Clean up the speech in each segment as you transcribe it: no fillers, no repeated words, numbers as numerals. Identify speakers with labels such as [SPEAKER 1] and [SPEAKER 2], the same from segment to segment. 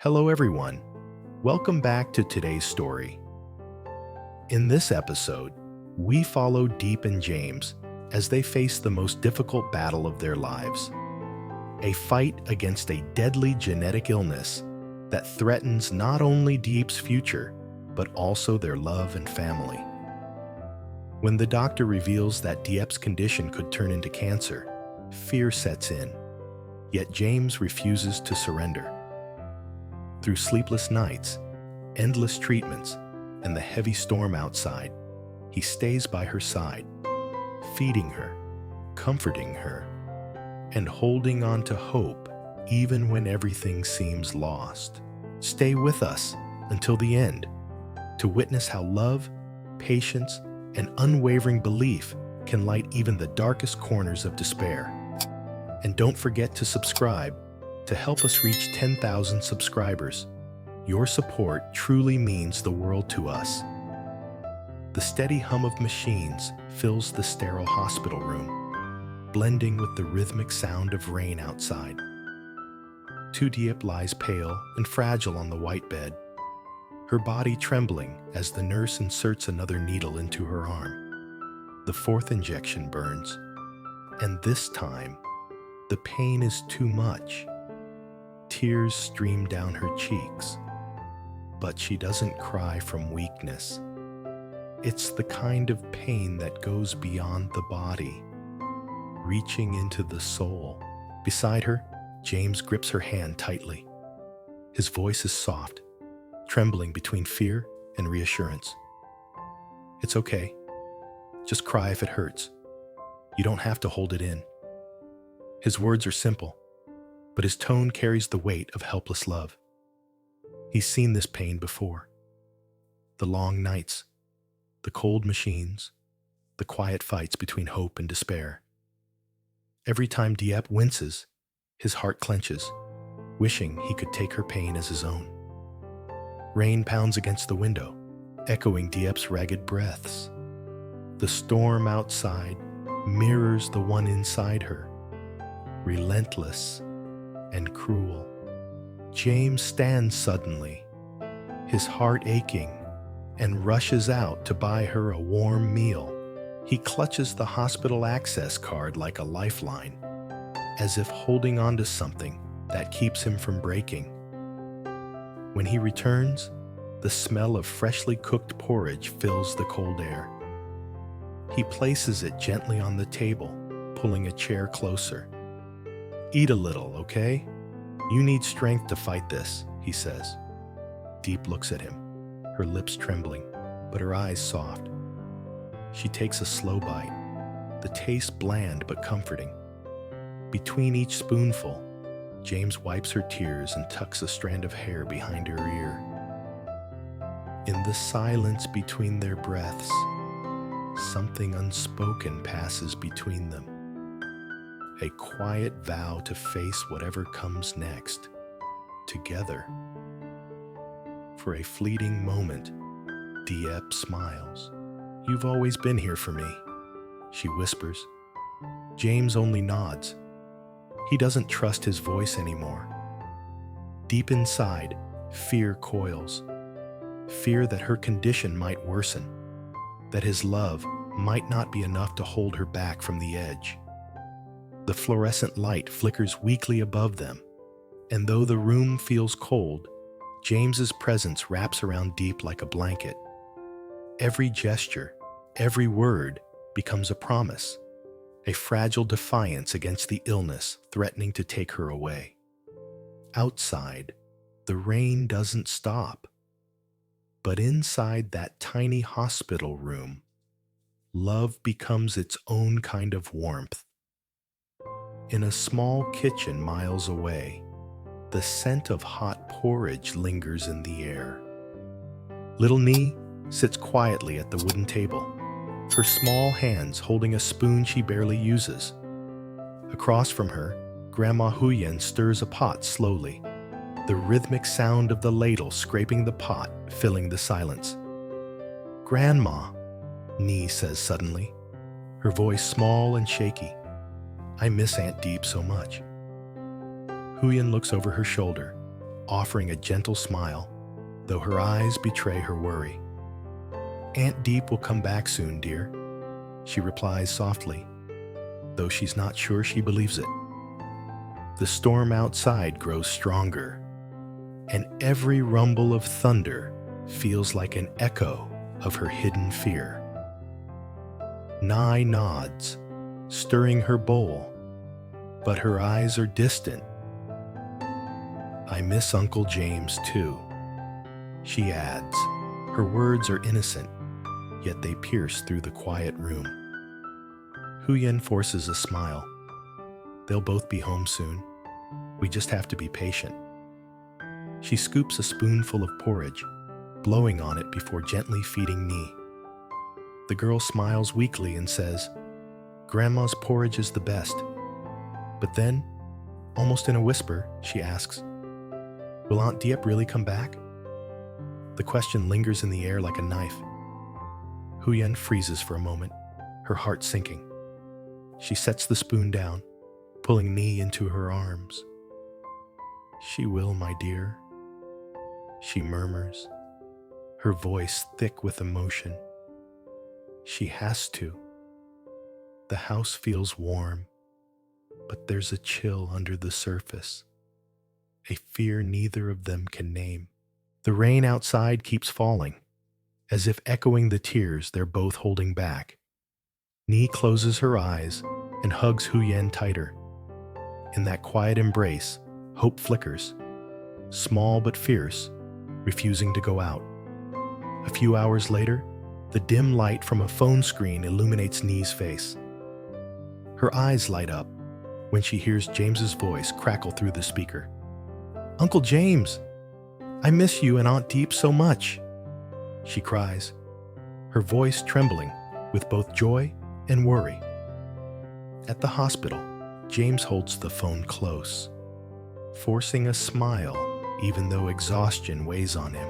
[SPEAKER 1] Hello everyone, welcome back to today's story. In this episode, we follow Diep and James as they face the most difficult battle of their lives. A fight against a deadly genetic illness that threatens not only Diep's future, but also their love and family. When the doctor reveals that Diep's condition could turn into cancer, fear sets in, yet James refuses to surrender. Through sleepless nights, endless treatments, and the heavy storm outside, he stays by her side, feeding her, comforting her, and holding on to hope even when everything seems lost. Stay with us until the end to witness how love, patience, and unwavering belief can light even the darkest corners of despair. And don't forget to subscribe to help us reach 10,000 subscribers. Your support truly means the world to us. The steady hum of machines fills the sterile hospital room, blending with the rhythmic sound of rain outside. Lytudiep lies pale and fragile on the white bed, her body trembling as the nurse inserts another needle into her arm. The fourth injection burns, and this time, the pain is too much. Tears stream down her cheeks, but she doesn't cry from weakness. It's the kind of pain that goes beyond the body, reaching into the soul. Beside her, James grips her hand tightly. His voice is soft, trembling between fear and reassurance. It's okay. Just cry if it hurts. You don't have to hold it in. His words are simple, but his tone carries the weight of helpless love. He's seen this pain before. The long nights, the cold machines, the quiet fights between hope and despair. Every time Diep winces, his heart clenches, wishing he could take her pain as his own. Rain pounds against the window, echoing Diep's ragged breaths. The storm outside mirrors the one inside her, relentless and cruel. James stands suddenly, his heart aching, and rushes out to buy her a warm meal. He clutches the hospital access card like a lifeline, as if holding on to something that keeps him from breaking. When he returns, the smell of freshly cooked porridge fills the cold air. He places it gently on the table, pulling a chair closer. "Eat a little, okay? You need strength to fight this," he says. Diep looks at him, her lips trembling, but her eyes soft. She takes a slow bite, the taste bland but comforting. Between each spoonful, James wipes her tears and tucks a strand of hair behind her ear. In the silence between their breaths, something unspoken passes between them. A quiet vow to face whatever comes next, together. For a fleeting moment, Diep smiles. "You've always been here for me," she whispers. James only nods. He doesn't trust his voice anymore. Deep inside, fear coils. Fear that her condition might worsen, that his love might not be enough to hold her back from the edge. The fluorescent light flickers weakly above them, and though the room feels cold, James's presence wraps around Diep like a blanket. Every gesture, every word becomes a promise, a fragile defiance against the illness threatening to take her away. Outside, the rain doesn't stop. But inside that tiny hospital room, love becomes its own kind of warmth. In a small kitchen miles away, the scent of hot porridge lingers in the air. Little Nee sits quietly at the wooden table, her small hands holding a spoon she barely uses. Across from her, Grandma Huyen stirs a pot slowly, the rhythmic sound of the ladle scraping the pot filling the silence. "Grandma," Nee says suddenly, her voice small and shaky. "I miss Aunt Diep so much." Huyen looks over her shoulder, offering a gentle smile, though her eyes betray her worry. "Aunt Diep will come back soon, dear," she replies softly, though she's not sure she believes it. The storm outside grows stronger, and every rumble of thunder feels like an echo of her hidden fear. Nye nods, stirring her bowl, but her eyes are distant. "I miss Uncle James too," she adds. Her words are innocent, yet they pierce through the quiet room. Huyen forces a smile. "They'll both be home soon. We just have to be patient." She scoops a spoonful of porridge, blowing on it before gently feeding Nee. The girl smiles weakly and says, "Grandma's porridge is the best." But then, almost in a whisper, she asks, "Will Aunt Diep really come back?" The question lingers in the air like a knife. Huyen freezes for a moment, her heart sinking. She sets the spoon down, pulling Nee into her arms. "She will, my dear," she murmurs, her voice thick with emotion. "She has to." The house feels warm, but there's a chill under the surface, a fear neither of them can name. The rain outside keeps falling, as if echoing the tears they're both holding back. Nee closes her eyes and hugs Huyen tighter. In that quiet embrace, hope flickers, small but fierce, refusing to go out. A few hours later, the dim light from a phone screen illuminates Nee's face. Her eyes light up when she hears James's voice crackle through the speaker. "Uncle James, I miss you and Aunt Diep so much," she cries, her voice trembling with both joy and worry. At the hospital, James holds the phone close, forcing a smile even though exhaustion weighs on him.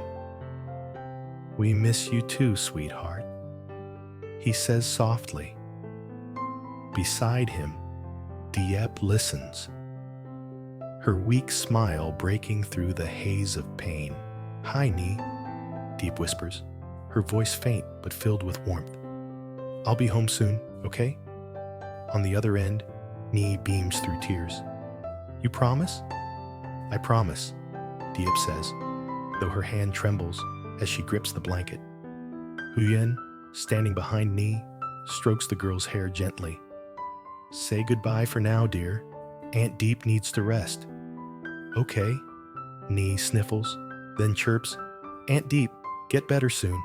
[SPEAKER 1] "We miss you too, sweetheart," he says softly. Beside him, Diep listens, her weak smile breaking through the haze of pain. "Hi, Nee," Diep whispers, her voice faint but filled with warmth. "I'll be home soon, okay?" On the other end, Nee beams through tears. "You promise?" "I promise," Diep says, though her hand trembles as she grips the blanket. Huyen, standing behind Nee, strokes the girl's hair gently. "Say goodbye for now, dear. Aunt Diep needs to rest." "Okay," Nee sniffles, then chirps, "Aunt Diep, get better soon.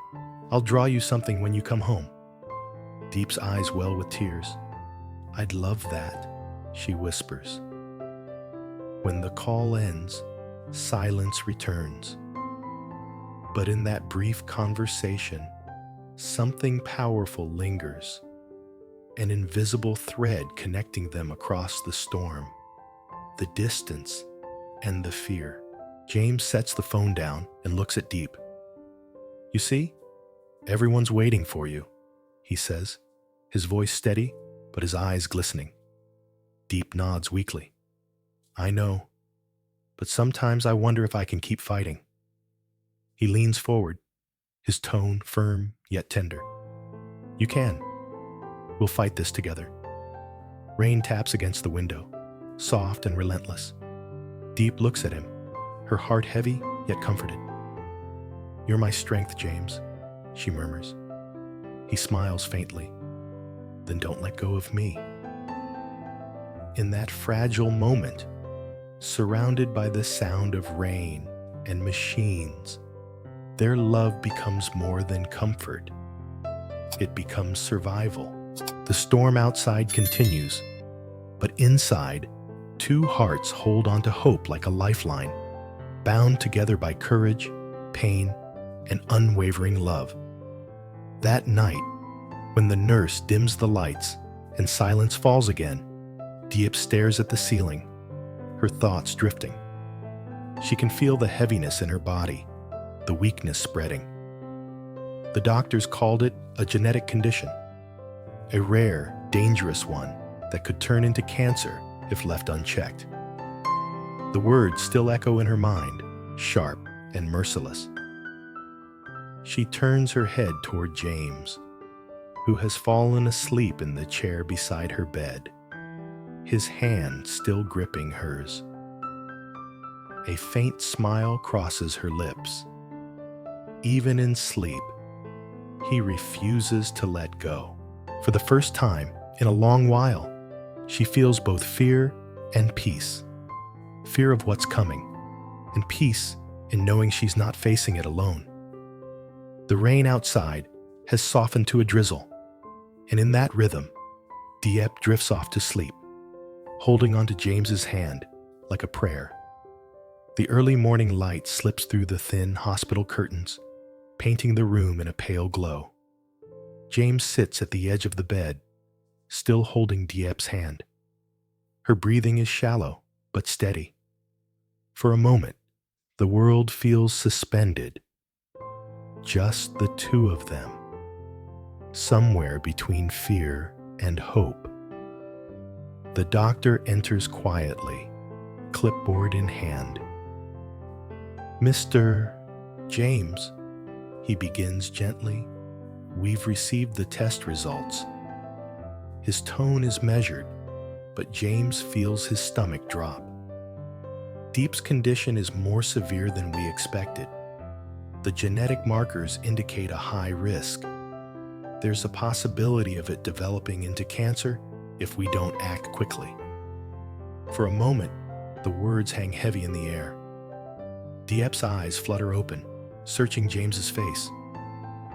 [SPEAKER 1] I'll draw you something when you come home." Diep's eyes well with tears. "I'd love that," she whispers. When the call ends, silence returns. But in that brief conversation, something powerful lingers, an invisible thread connecting them across the storm, the distance, and the fear. James sets the phone down and looks at Diep. "You see, everyone's waiting for you," he says, his voice steady, but his eyes glistening. Diep nods weakly. "I know, but sometimes I wonder if I can keep fighting." He leans forward, his tone firm yet tender. "You can. We'll fight this together." Rain taps against the window, soft and relentless. Diep looks at him, her heart heavy yet comforted. "You're my strength, James," she murmurs. He smiles faintly. "Then don't let go of me." In that fragile moment, surrounded by the sound of rain and machines, their love becomes more than comfort. It becomes survival. The storm outside continues, but inside, two hearts hold on to hope like a lifeline, bound together by courage, pain, and unwavering love. That night, when the nurse dims the lights and silence falls again, Diep stares at the ceiling, her thoughts drifting. She can feel the heaviness in her body, the weakness spreading. The doctors called it a genetic condition, a rare, dangerous one that could turn into cancer if left unchecked. The words still echo in her mind, sharp and merciless. She turns her head toward James, who has fallen asleep in the chair beside her bed, his hand still gripping hers. A faint smile crosses her lips. Even in sleep, he refuses to let go. For the first time in a long while, she feels both fear and peace. Fear of what's coming, and peace in knowing she's not facing it alone. The rain outside has softened to a drizzle, and in that rhythm, Diep drifts off to sleep, holding onto James's hand like a prayer. The early morning light slips through the thin hospital curtains, painting the room in a pale glow. James sits at the edge of the bed, still holding Diep's hand. Her breathing is shallow but steady. For a moment, the world feels suspended. Just the two of them, somewhere between fear and hope. The doctor enters quietly, clipboard in hand. "Mr. James," he begins gently, "we've received the test results." His tone is measured, but James feels his stomach drop. Diep's condition is more severe than we expected. The genetic markers indicate a high risk. There's a possibility of it developing into cancer if we don't act quickly. For a moment, the words hang heavy in the air. Diep's eyes flutter open, searching James's face.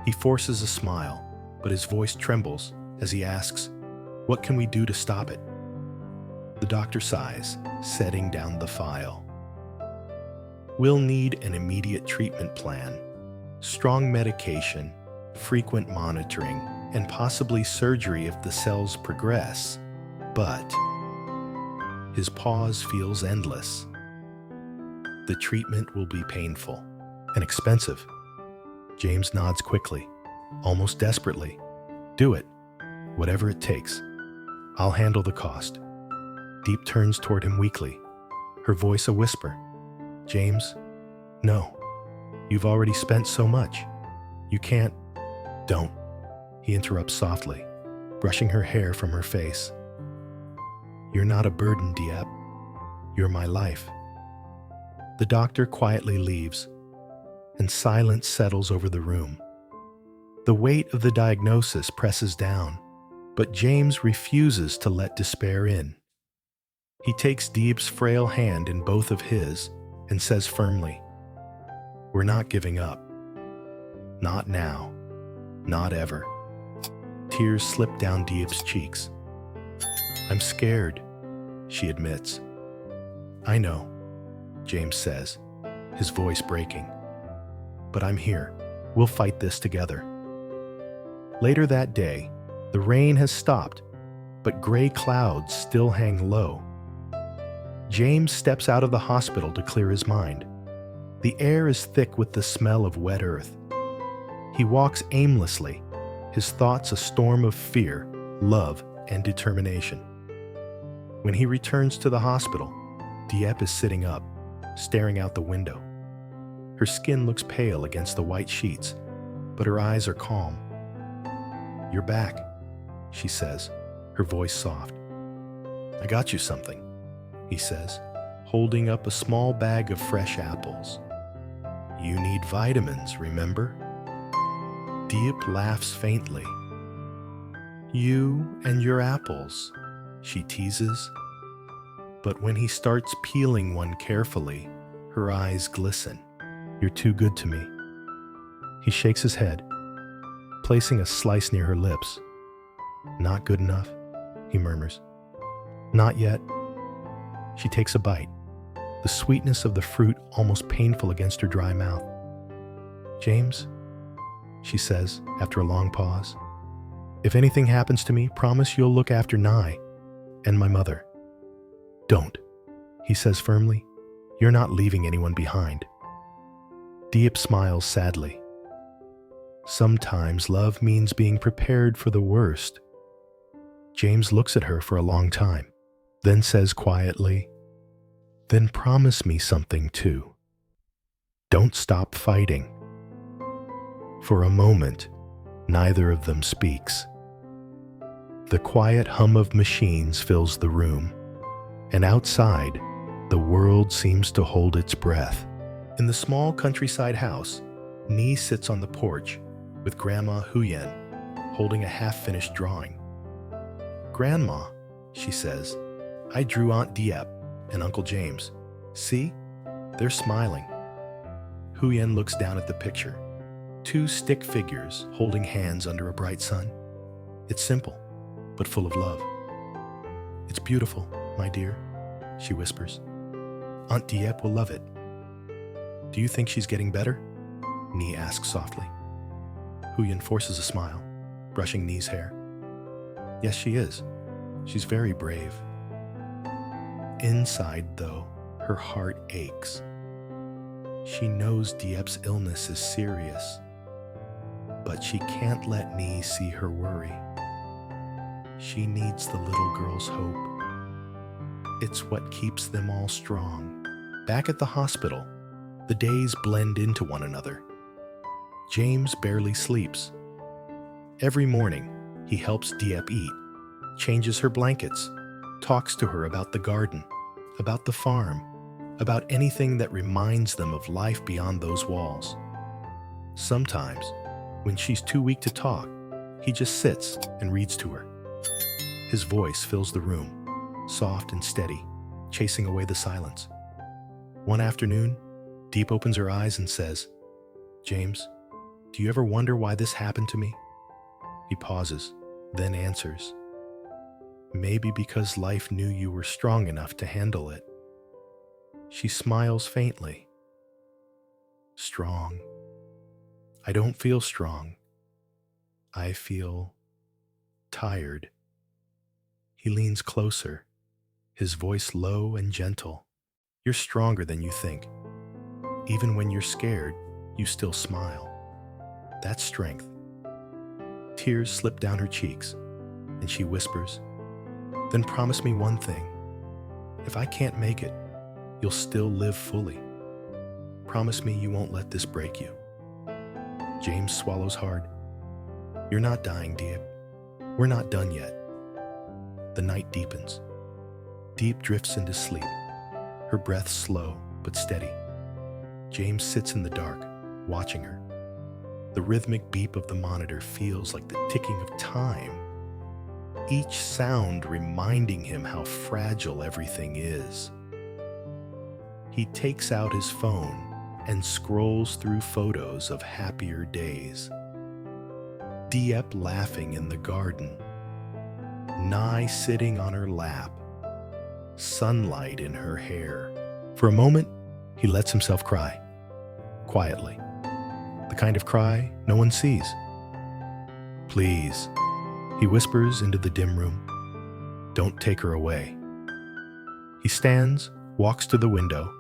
[SPEAKER 1] He forces a smile, but his voice trembles as he asks, "What can we do to stop it?" The doctor sighs, setting down the file. "We'll need an immediate treatment plan, strong medication, frequent monitoring, and possibly surgery if the cells progress. But..." His pause feels endless. "The treatment will be painful and expensive." James nods quickly, almost desperately. "Do it, whatever it takes. I'll handle the cost." Diep turns toward him weakly, her voice a whisper. "James, no. You've already spent so much. You can't..." "Don't," he interrupts softly, brushing her hair from her face. "You're not a burden, Diep. You're my life." The doctor quietly leaves, and silence settles over the room. The weight of the diagnosis presses down, but James refuses to let despair in. He takes Diep's frail hand in both of his and says firmly, "We're not giving up. Not now. Not ever." Tears slip down Diep's cheeks. "I'm scared," she admits. "I know," James says, his voice breaking. "But I'm here. We'll fight this together." Later that day, the rain has stopped, but gray clouds still hang low. James steps out of the hospital to clear his mind. The air is thick with the smell of wet earth. He walks aimlessly, his thoughts a storm of fear, love, and determination. When he returns to the hospital, Diep is sitting up, staring out the window. Her skin looks pale against the white sheets, but her eyes are calm. "You're back," she says, her voice soft. "I got you something," he says, holding up a small bag of fresh apples. "You need vitamins, remember?" Diep laughs faintly. "You and your apples," she teases. But when he starts peeling one carefully, her eyes glisten. "You're too good to me." He shakes his head, placing a slice near her lips. "Not good enough," he murmurs. "Not yet." She takes a bite, the sweetness of the fruit almost painful against her dry mouth. "James," she says after a long pause, "if anything happens to me, promise you'll look after Nye and my mother." "Don't," he says firmly. "You're not leaving anyone behind." Diep smiles sadly. "Sometimes love means being prepared for the worst." James looks at her for a long time, then says quietly, "Then promise me something too." Don't stop fighting. For a moment, neither of them speaks. The quiet hum of machines fills the room, and outside, the world seems to hold its breath. In the small countryside house, Ni sits on the porch with Grandma Huyen holding a half-finished drawing. "Grandma," she says, "I drew Aunt Diep and Uncle James. See? They're smiling." Huyen looks down at the picture. Two stick figures holding hands under a bright sun. It's simple, but full of love. "It's beautiful, my dear," she whispers. "Aunt Diep will love it." "Do you think she's getting better?" Ni asks softly. Huyen forces a smile, brushing Ni's hair. "Yes, she is. She's very brave." Inside, though, her heart aches. She knows Diep's illness is serious, but she can't let Ni see her worry. She needs the little girl's hope. It's what keeps them all strong. Back at the hospital, the days blend into one another. James barely sleeps. Every morning, he helps Diep eat, changes her blankets, talks to her about the garden, about the farm, about anything that reminds them of life beyond those walls. Sometimes, when she's too weak to talk, he just sits and reads to her. His voice fills the room, soft and steady, chasing away the silence. One afternoon, Diep opens her eyes and says, "James, do you ever wonder why this happened to me?" He pauses, then answers, "Maybe because life knew you were strong enough to handle it." She smiles faintly. "Strong? I don't feel strong. I feel tired." He leans closer, his voice low and gentle. "You're stronger than you think. Even when you're scared, you still smile. That's strength." Tears slip down her cheeks, and she whispers, "Then promise me one thing. If I can't make it, you'll still live fully. Promise me you won't let this break you." James swallows hard. "You're not dying, Diep. We're not done yet." The night deepens. Diep drifts into sleep, her breath slow but steady. James sits in the dark, watching her. The rhythmic beep of the monitor feels like the ticking of time, each sound reminding him how fragile everything is. He takes out his phone and scrolls through photos of happier days. Diep laughing in the garden, Ni sitting on her lap, sunlight in her hair. For a moment, he lets himself cry, quietly. The kind of cry no one sees. "Please," he whispers into the dim room, "don't take her away." He stands, walks to the window,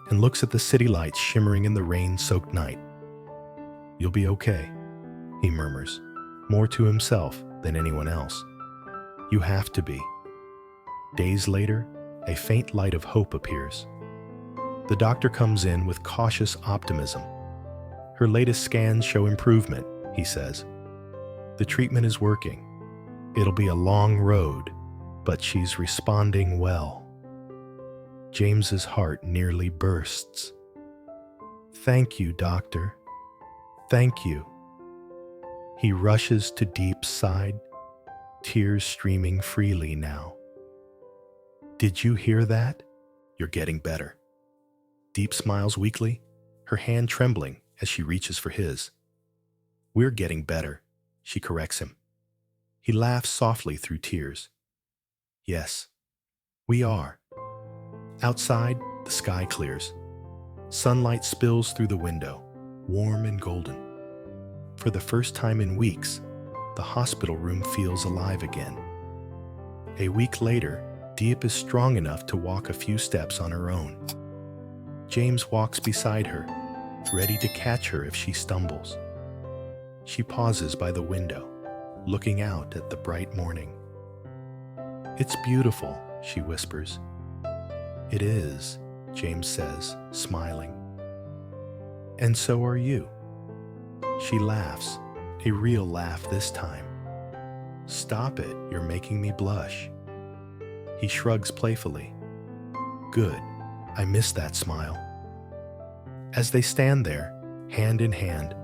[SPEAKER 1] and looks at the city lights shimmering in the rain-soaked night. "You'll be okay," he murmurs, more to himself than anyone else. "You have to be." Days later, a faint light of hope appears. The doctor comes in with cautious optimism. "Her latest scans show improvement," he says. "The treatment is working. It'll be a long road, but she's responding well." James's heart nearly bursts. "Thank you, doctor. Thank you." He rushes to Diep's side, tears streaming freely now. "Did you hear that? You're getting better." Diep smiles weakly, her hand trembling as she reaches for his. "We're getting better," she corrects him. He laughs softly through tears. "Yes, we are." Outside, the sky clears. Sunlight spills through the window, warm and golden. For the first time in weeks, the hospital room feels alive again. A week later, Diep is strong enough to walk a few steps on her own. James walks beside her, ready to catch her if she stumbles. She pauses by the window, looking out at the bright morning. "It's beautiful," she whispers. "It is," James says, smiling. And so are you. She laughs, a real laugh this time. Stop it, you're making me blush. He shrugs playfully. Good, I miss that smile. As they stand there, hand in hand,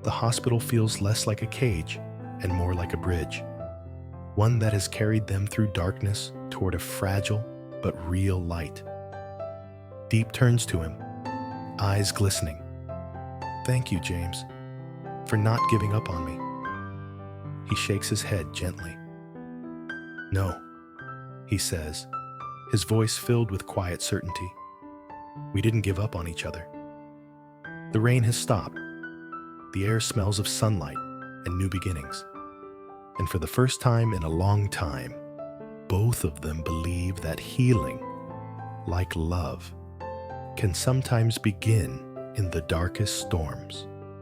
[SPEAKER 1] the hospital feels less like a cage and more like a bridge, one that has carried them through darkness toward a fragile but real light. Diep turns to him, eyes glistening. Thank you, James, for not giving up on me. He shakes his head gently. No, he says, his voice filled with quiet certainty. We didn't give up on each other. The rain has stopped. The air smells of sunlight and new beginnings. And for the first time in a long time, both of them believe that healing, like love, can sometimes begin in the darkest storms.